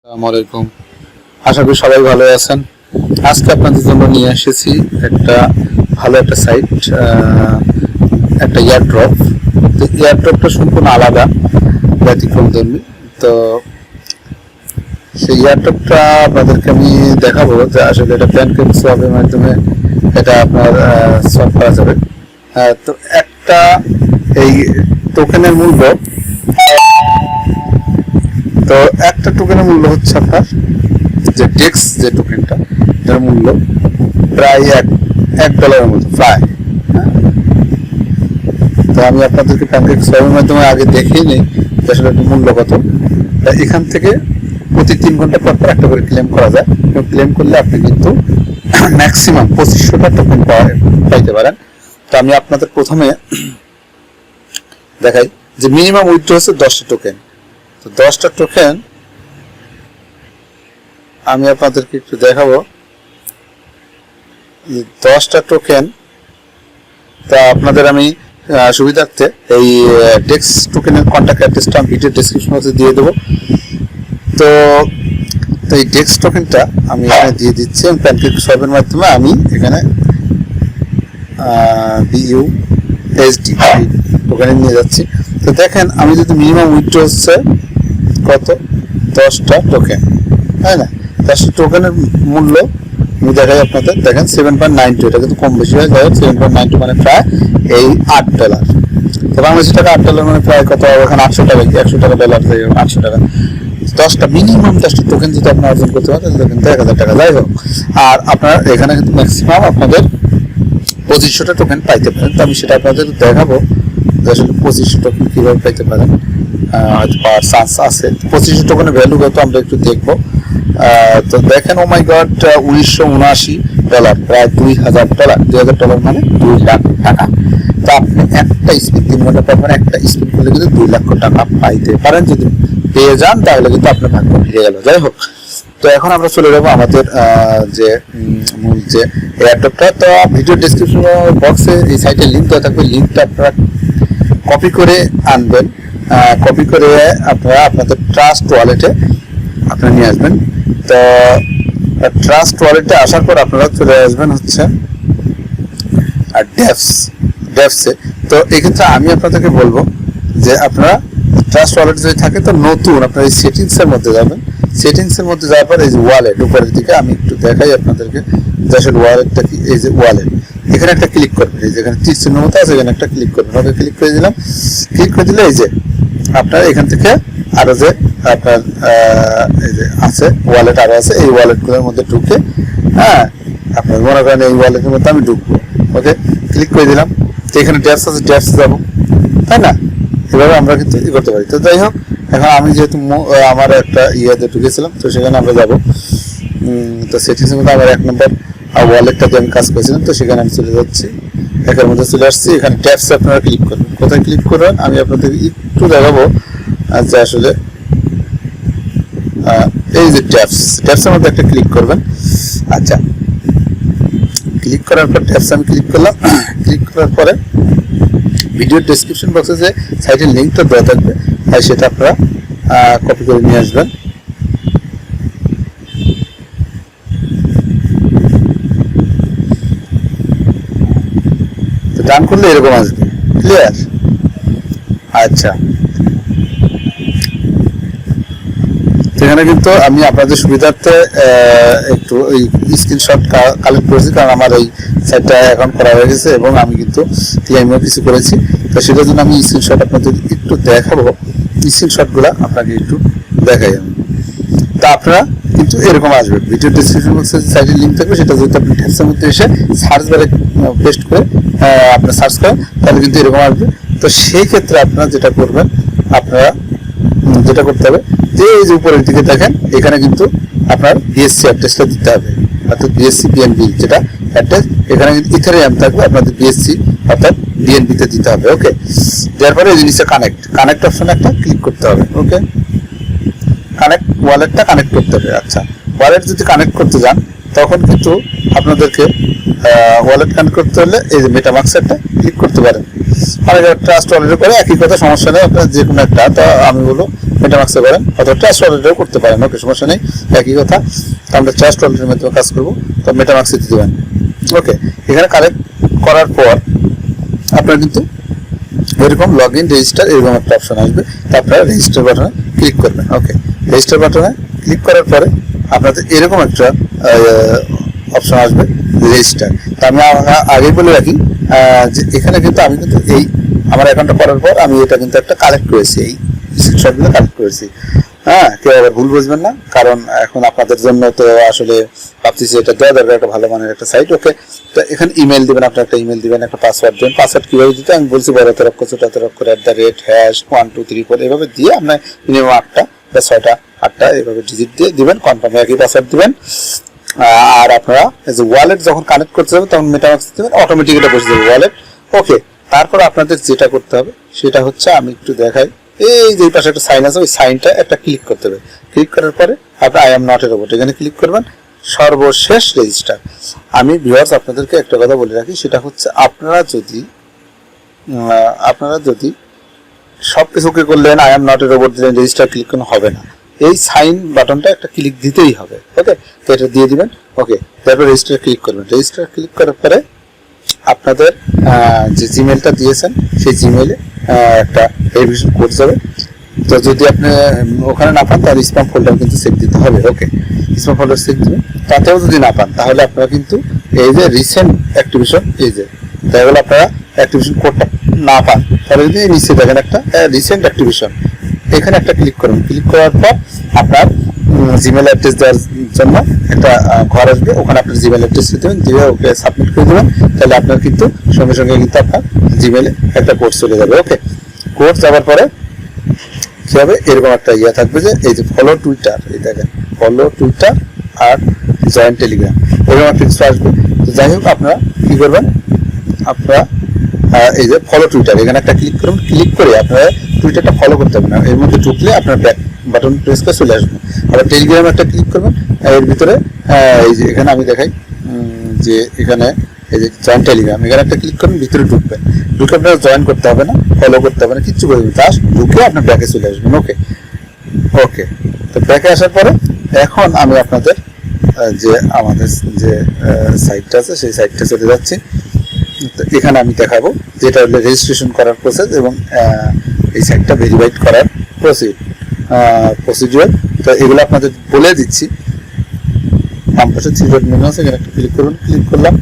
আসসালামু আলাইকুম। আশা করি সবাই ভালো আছেন। আজকে আপনাদের জন্য নিয়ে এসেছি একটা ভালো একটা সাইট, একটা এয়ারড্রপ। তো এয়ারড্রপটা সম্পূর্ণ আলাদা, ব্যতিক্রমধর্মী। তো সেই এয়ারড্রপটা আপনাদেরকে আমি দেখাবো যে আসলে এটা প্যানকেক সোয়াপের মাধ্যমে এটা আপনার সোয়াপ করা যাবে। তো একটা এই টোকেনের মূল্য, তো একটা টোকেনের মূল্য হচ্ছে আপনার যে ডেক্স যে টোকেনটা, এটার মূল্য প্রায় $1 মতো প্রায়। তো আমি আপনাদেরকে প্যানকেক সোয়াপের মাধ্যমে আগে দেখিয়ে নিই যে আসলে মূল্য কত। এখান থেকে প্রতি 3 ঘন্টা পর পর একটা করে ক্লেম করা যায়, এবং ক্লেম করলে আপনি কিন্তু ম্যাক্সিমাম 2500টা টোকেন পাইতে পারেন। তো আমি আপনাদের প্রথমে দেখাই যে মিনিমাম উইথড্র হচ্ছে 10টা টোকেন। তো 10টা টোকেন আমি আপনাদেরকে একটু দেখাবো। 10টা টোকেন তা আপনাদের আমি সুবিধার্থে এই ডেক্স টোকেনের কন্টাক্ট অ্যাড্রেসটা আমি ভিডিও ডেসক্রিপশন বক্সে দিয়ে দেবো। তো এই ডেক্স টোকেনটা আমি এখানে দিয়ে দিচ্ছি, এবং প্যানকেক সোয়াপের মাধ্যমে আমি এখানে BUSD টোকেনে নিয়ে যাচ্ছি। তো দেখেন, আমি যদি মিনিমাম উইথড্র হচ্ছে কত, 10টা টোকেন, তাই না? 10টা টোকেনের মূল্য আমি দেখাই আপনাদের। দেখেন 7.92, এটা কিন্তু কম বেশি হয়ে যায়। 7.92 মানে প্রায় এই $8। তো বাংলাদেশি টাকা $8 মানে প্রায় কত, এখানে 800 টাকা, $100 যাই হোক, 800 টাকা। 10টা মিনিমাম 10টা টোকেন যদি আপনি অর্জন করতে পারেন তাহলে কিন্তু 1000 টাকা যাই হোক। আর আপনার এখানে কিন্তু ম্যাক্সিমাম আপনাদের 2500টা টোকেন পাইতে পারেন। তো আমি সেটা আপনাদের দেখাবো যে আসলে 2500 টোকেন কীভাবে পাইতে পারেন, হয়তো পাওয়ার চান্স আছে। 2500 টোকেনের ভ্যালু কত আমরা একটু দেখবো। তো দেখেন, ও মাই গড, $1979, প্রায় $2000। $2000 মানে 2 লাখ টাকা। তো আপনি একটা স্পিড 3 ঘন্টা পর পর একটা স্পিড করলে কিন্তু 2 লক্ষ টাকা পাইতে পারেন। যদি পেয়ে যান তাহলে কিন্তু আপনার ভাগ্য ফিরে গেল। যাই হোক, তো এখন আমরা চলে যাবো আমাদের যে মূল যে এয়ারড্রপটা। তো ভিডিও ডেসক্রিপশন বক্সে এই সাইটের লিঙ্ক দেওয়া থাকবে। লিঙ্কটা আপনারা কপি করে আনবেন, কপি করে আপনারা আপনাদের ট্রাস্ট ওয়ালেটে আপনারা নিয়ে আসবেন। তো ট্রাস্ট ওয়ালেটে আসার পর আপনারা চলে আসবেন হচ্ছে ডেভসে। তো এক্ষেত্রে আমি আপনাদেরকে বলবো যে আপনারা ট্রাস্ট ওয়ালেট যদি থাকে তো নতুন আপনারা এই সেটিংসের মধ্যে যাবেন। সেটিংসের মধ্যে যাওয়ার পর এই যে ওয়ালেট, উপরের দিকে আমি একটু দেখাই আপনাদেরকে যে আসলে ওয়ালেটটা কি। এই যে ওয়ালেট, এখানে একটা ক্লিক করবেন। এই যে এখানে তীর চিহ্ন মতো আছে, এখানে একটা ক্লিক করবেন। ওকে ক্লিক করে দিলাম। ক্লিক করে দিলে এই যে আপনার এখান থেকে আরো যে আপনার এই যে আছে ওয়ালেট, আরো আছে। এই ওয়ালেটগুলোর মধ্যে ঢুকে, আপনার মনে করেন এই ওয়ালেটের মধ্যে আমি ঢুকবো। ওকে ক্লিক করে দিলাম। তো এখানে ড্যাপস আছে, ড্যাপস যাবো, তাই না? এভাবে আমরা কিন্তু ই করতে পারি। তো যাই হোক, এখন আমি যেহেতু আমার একটা ইয়েতে ঢুকেছিলাম, তো সেখানে আমরা যাবো। তো সেটিংসের মধ্যে আমার 1 নম্বর ওয়ালেটটা দিয়ে আমি কাজ করেছিলাম, তো সেখানে আমি চলে যাচ্ছি। একের মধ্যে চলে আসছি। এখানে ট্যাপসে আপনারা ক্লিক করবেন। কোথায় ক্লিক করবেন আমি আপনাদের একটু দেখাবো। আচ্ছা, আসলে এই যে ট্যাপসের মধ্যে একটা ক্লিক করবেন। আচ্ছা, ক্লিক করার পর ট্যাপসে আমি ক্লিক করলাম। ক্লিক করার পরে ভিডিও ডেসক্রিপশন বক্সে যে সাইটের লিঙ্কটা দেওয়া থাকবে, সেটা আপনারা কপি করে নিয়ে আসবেন। তো ডান করলে এরকম আসবে, ক্লিয়ার? আচ্ছা, সেখানে কিন্তু আমি আপনাদের সুবিধার্থে একটু ওই স্ক্রিনশট কালেক্ট করেছি, কারণ আমার এই সাইটটা অ্যাকাউন্ট করা হয়ে গেছে এবং আমি কিন্তু ক্লেমও কিছু করেছি। তো সেটার জন্য আমি স্ক্রিনশট আপনাদের একটু দেখাবো। স্ক্রিনশটগুলো আপনাকে একটু দেখাই আমি। তা আপনারা কিন্তু এরকম আসবে। ভিডিও ডেসক্রিপশন বক্সে যে সাইটের লিঙ্ক থাকবে, সেটা যদি আপনি ট্যাপসের মধ্যে এসে সার্চ বারে পেস্ট করে আপনারা সার্চ করেন, তাহলে কিন্তু এরকম আসবে। তো সেই ক্ষেত্রে আপনারা যেটা করবেন, আপনারা যেটা করতে হবে যে এই যে উপরের দিকে দেখেন, এখানে কিন্তু আপনার বিএসসি অ্যাড্রেসটা দিতে হবে, অর্থাৎ বিএসসি বিএনবি যেটা অ্যাড্রেস, এখানে কিন্তু ইথারিয়াম থাকবে, আপনাদের বিএসসি অর্থাৎ বিএনবিতে দিতে হবে। ওকে, দেওয়ার পরে এই জিনিসটা কানেক্ট অপশনে একটা ক্লিক করতে হবে। ওকে, কানেক্ট ওয়ালেটটা কানেক্ট করতে হবে। আচ্ছা, ওয়ালেট যদি কানেক্ট করতে যান তখন কিন্তু আপনাদেরকে ওয়ালেট কানেক্ট করতে হলে এই যে মেটামাস্কে একটা ক্লিক করতে পারেন। অনেকে ট্রাস্ট ওয়ালেটের করে একই কথা, সমস্যা নেই, আপনার যে কোনো একটা। তো আমি বলবো মেটামাক্সে করেন অথবা ট্রাস্ট ওয়ালেটেও করতে পারেন, ওকে সমস্যা নেই, একই কথা। তো আমরা ট্রাস্ট ওয়ালেটের মাধ্যমে কাজ করবো, তো মেটামাক্সে দিয়ে দেবেন। ওকে, এখানে কালেক্ট করার পর আপনার কিন্তু এরকম লগ ইন রেজিস্টার এরকম একটা অপশন আসবে, তারপরে রেজিস্টার বাটনে ক্লিক করবেন। ওকে, রেজিস্টার বাটনে ক্লিক করার পরে আপনাদের এরকম একটা অপশন আসবে রেজিস্টার। তো আমি আগেই বলে রাখি যে এখানে কিন্তু আমি কিন্তু এই আমার অ্যাকাউন্টটা করার পর আমি এটা কিন্তু একটা কালেক্ট করেছি, এই স্ক্রিনশটগুলো কালেক্ট করেছি। হ্যাঁ, কেউ আবার ভুল বুঝবেন না, কারণ এখন আপনাদের জন্য তো আসলে ভাবছি যে এটা দেওয়া দরকার, একটা ভালো মানের একটা সাইট। ওকে, তো এখানে ইমেল দিবেন, আপনার একটা ইমেল দিবেন, একটা পাসওয়ার্ড দেবেন। পাসওয়ার্ড কীভাবে দিতে আমি বলছি, বড় অক্ষর ছোট অক্ষর @123 এভাবে দিয়ে আপনার মিনিমাম 8টা বা 6টা 8টা এভাবে ডিজিট দিয়ে দিবেন, কনফার্ম একই পাসওয়ার্ড দিবেন। আর আপনারা যে ওয়ালেট যখন কানেক্ট করতে যাবেন তখন মেটামাক্স দিবেন, অটোমেটিক এটা বসে যাবে ওয়ালেট। ওকে, তারপর আপনাদের যেটা করতে হবে সেটা হচ্ছে, আমি একটু দেখাই, এই যে পাশে একটা সাইন আছে ওই সাইনটা একটা ক্লিক করতে হবে। ক্লিক করার পরে আপনি I am not a robot এখানে ক্লিক করবেন, সর্বশেষ রেজিস্টার। আমি ভিউয়ার্স আপনাদেরকে একটা কথা বলে রাখি, সেটা হচ্ছে আপনারা যদি সব কিছু ওকে করলেন, I am not a robot দিলেন, রেজিস্টার ক্লিক করলে হবে না, এই সাইন বাটনটা একটা ক্লিক দিতেই হবে। ওকে, তো এটা দিয়ে দিবেন। ওকে, তারপর রেজিস্টার ক্লিক করবেন। রেজিস্টার ক্লিক করার পরে আপনাদের যে জিমেলটা দিয়েছেন সেই জিমেলে একটা ভেরিফিকেশন কোড যাবে। তো যদি আপনি ওখানে না পান তাহলে স্প্যাম ফোল্ডার কিন্তু চেক দিতে হবে। ওকে, স্প্যাম ফোল্ডার চেক দিবেন, তাতেও যদি না পান তাহলে আপনারা কিন্তু এই যে রিসেন্ট অ্যাক্টিভেশন, এই যে দেখা গেল আপনারা অ্যাক্টিভেশন কোডটা না পান, তাহলে যদি নিচে দেখেন একটা রিসেন্ট অ্যাক্টিভেশন, এখানে একটা ক্লিক করুন। ক্লিক করার পর আপনার জিমেল অ্যাড্রেস দেওয়ার জন্য একটা ঘর আসবে, ওখানে আপনার জিমেল অ্যাড্রেস দেবেন, দিয়ে ওকে সাবমিট করে দেবেন, তাহলে আপনার কিন্তু সঙ্গে সঙ্গে কিন্তু আপনার জিমেলে একটা কোড চলে যাবে। ওকে, কোড যাওয়ার পরে কি হবে, এরকম একটা ইয়ে থাকবে যে এই যে ফলো টুইটার, এই দেখেন ফলো টুইটার আর জয়েন টেলিগ্রাম, এরকম একটা কিছু আসবে। তো যাই হোক, আপনারা কি করবেন, আপনারা এই যে ফলো টুইটার এখানে একটা ক্লিক করুন। ক্লিক করে আপনারা টুইটারটা ফলো করতে হবে না, এর মধ্যে ঢুকলে আপনার ব্যাক বাটন প্রেস করে চলে আসবে। আবার টেলিগ্রামে একটা ক্লিক করবেন, এর ভিতরে এই যে এখানে আমি দেখাই যে এখানে এই যে জয়েন টেলিগ্রাম, এখানে একটা ক্লিক করুন, ভিতরে ঢুকবেন। ঢুকে আপনারা জয়েন করতে হবে না, ফলো করতে হবে না, কিচ্ছু করবেন, জাস্ট ঢুকে আপনার ব্যাকে চলে আসবেন। ওকে, ওকে, তো ব্যাকে আসার পরে এখন আমি আপনাদের যে আমাদের যে সাইটটা আছে সেই সাইটটা চলে যাচ্ছি। তো এখানে আমি দেখাবো যেটা হলো রেজিস্ট্রেশন করার প্রসেস এবং এই সাইটটা ভেরিফাইড করার প্রসিডিওর। তো এগুলো আপনাদের বলে দিচ্ছি। বাম পাশে 3 ডট মেনু আছে, এখানে একটা ক্লিক করুন। ক্লিক করলাম,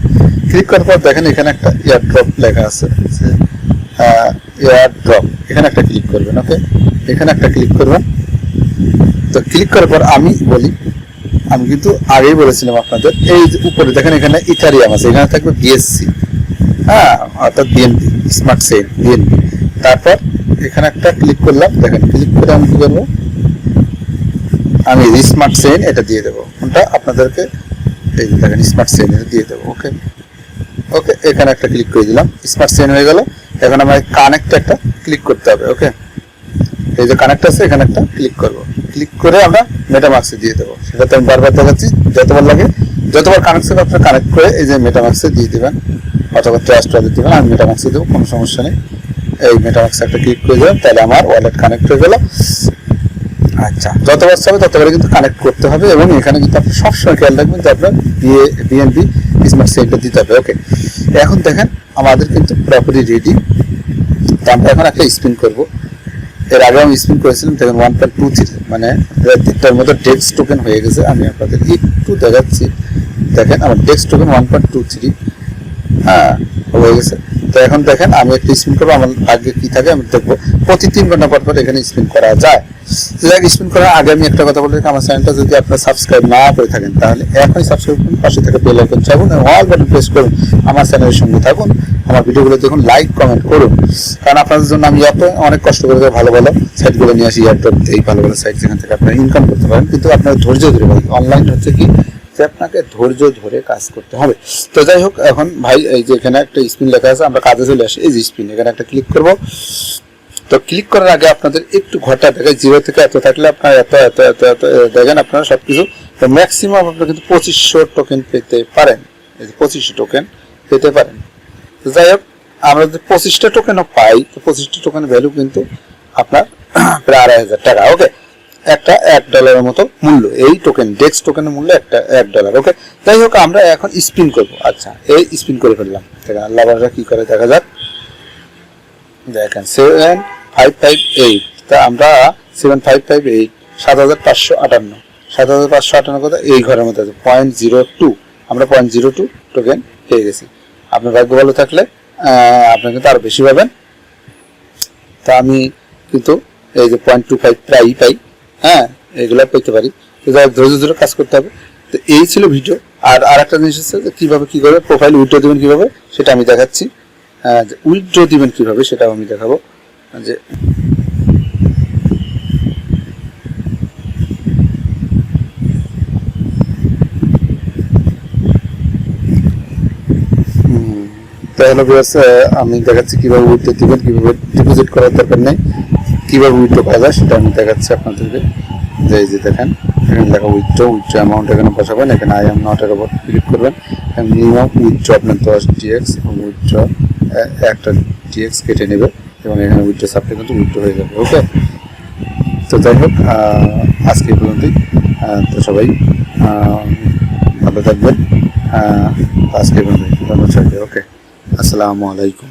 ক্লিক করার পর দেখেন এখানে একটা এয়ারড্রপ লেখা আছে, এয়ারড্রপ, এখানে একটা ক্লিক করবেন। ওকে, এখানে একটা ক্লিক করবেন। তো ক্লিক করার পর আমি বলি, আমি কিন্তু আগেই বলেছিলাম আপনাদের, এই যে উপরে দেখেন এখানে ইথারিয়াম আছে, এখানে থাকবে বিএসসি, হ্যাঁ, অর্থাৎ বিএনপি স্মার্ট চেইন বিএনপি। তারপর এখানে একটা ক্লিক করলাম, দেখেন ক্লিক করে আমি কি করবো, আমি স্মার্ট চেইন এটা দিয়ে দেবো, কোনটা আপনাদেরকে এই যে দেখেন স্মার্ট চেইন এটা দিয়ে দেবো। ওকে, ওকে, এখানে একটা ক্লিক করে দিলাম, স্মার্ট চেইন হয়ে গেল। এখন আমার কানেক্ট একটা ক্লিক করতে হবে। ওকে, এই যে কানেক্ট আছে এখানে একটা ক্লিক করব, ক্লিক করে আমরা মেটামাক্সে দিয়ে দেবো। সেটা তো আমি বারবার দেখাচ্ছি, যতবার লাগে যতবার কানেকশন আপনার কানেক্ট করে এই যে মেটামাক্সে দিয়ে দেবেন অথবা ট্রাস্ট ওয়ালেট দেবেন, আমি মেটামাক্সে দেবো, কোনো সমস্যা নেই। এই মেটামাক্সে একটা ক্লিক করে দেবেন, তাহলে আমার ওয়ালেট কানেক্ট হয়ে গেল। আচ্ছা, যতবার চাবে ততবারই কিন্তু কানেক্ট করতে হবে এবং এখানে কিন্তু আপনি সবসময় খেয়াল রাখবেন যে আপনার বিএনপি স্মার্ট চেইনটা দিতে হবে। ওকে, এখন দেখেন আমাদের কিন্তু পুরোপুরি রেডি। তো আমরা এখন একটা স্পিন করব। এর আগে আমি স্পিন করেছিলাম, দেখেন 1.23, মানে 3টার মতো ডেক্স টোকেন হয়ে গেছে। আমি আপনাদের একটু দেখাচ্ছি, দেখেন আমার ডেক্স টোকেন 1.23 হয়ে গেছে। তো এখন দেখেন আমি একটা স্পিন করবো, আমার আগে কি থাকে আমি দেখবো। প্রতি 3 ঘন্টা পর পর এখানে স্পিন করা যায়। স্পিন করার আগে আমি একটা কথা বলে রাখি, আমার চ্যানেলটা যদি আপনারা সাবস্ক্রাইব না করে থাকেন তাহলে এখনই সাবস্ক্রাইব করুন, পাশে থেকে বেল আইকন চাপুন এবং অল বাটন প্রেস করুন, আমার চ্যানেলের সঙ্গে থাকুন, আমার ভিডিওগুলো দেখুন, লাইক কমেন্ট করুন। কারণ আপনাদের জন্য আমি অনেক কষ্ট করে ভালো ভালো সাইটগুলো নিয়ে আসি, এয়ারড্রপ এই ভালো ভালো সাইট যেখান থেকে আপনারা ইনকাম করতে পারেন, কিন্তু আপনার ধৈর্য ধরে পারেন। অনলাইন হচ্ছে কি যে আপনাকে ধৈর্য ধরে কাজ করতে হবে। তো যাই হোক, এখন ভাই এই যে এখানে একটা স্পিন লেখা আছে, আমরা কাজে চলে আসি। এই যে স্পিন, এখানে একটা ক্লিক করব। তো ক্লিক করার আগে আপনাদের একটু ঘরটা দেখে 0 থেকে এত থাকলে আপনার এত এত এত এত দেখেন আপনারা সবকিছু। তো ম্যাক্সিমাম আপনারা কিন্তু 2500 টোকেন পেতে পারেন, এই যে 2500 টোকেন পেতে পারেন। তো যাই হোক, আমরা যদি 25টা টোকেনও পাই, তো 25টা টোকেনের ভ্যালু কিন্তু আপনার প্রায় 2,500 টাকা। ওকে, একটা $1 মতো মূল্য এই টোকেন, ডেক্স টোকেনের মূল্য একটা $1। ওকে, যাই হোক আমরা এখন স্পিন করব। আচ্ছা, এই স্পিন করে ফেললাম। দেখেন আল্লাহরা কি করে দেখা যাক। দেখেন 7558, তা আমরা 7558 7,558 7,558 কথা এই ঘরের মধ্যে আছে 0.02, আমরা 0.02 টোকেন পেয়ে গেছি। আপনার ভাগ্য ভালো থাকলে আপনি কিন্তু আরো বেশি পাবেন। তা আমি কিন্তু এই যে 0.25 প্রায়ই পাই, হ্যাঁ এগুলো পেতে পারি। তো যাই ধৈর্য ধরে কাজ করতে হবে। তো এই ছিল ভিডিও। আর আরেকটা জিনিস হচ্ছে যে কীভাবে কী করে প্রোফাইল উইথড্র দেবেন কীভাবে সেটা আমি দেখাচ্ছি। যে উইথড্র দিবেন কীভাবে সেটাও আমি দেখাবো। যে তাহলে আমি দেখাচ্ছি কীভাবে উইথড্র দিবেন, কীভাবে ডিপোজিট করার দরকার নেই, কীভাবে উইথড্র করা যায় সেটা আমি দেখাচ্ছি আপনাদেরকে। যে এই যে দেখেন এখানে লেখা উইথড্র অ্যামাউন্ট এখানে বসাবেন, এখানে আই এম নট এর উপর ক্লিক করবেন। মিনিমাম উইথড্র আপনার 10 TX এবং উইথড্র একটা TX কেটে নেবে এবং এখানে উইথড্র সাপ্লাই কিন্তু উইথড্র হয়ে যাবে। ওকে, তো যাই হোক আজকে এই পর্যন্তই। তো সবাই ভালো থাকবেন। আজকে এই পর্যন্তই। ধন্যবাদ। ওকে, আসসালামু আলাইকুম।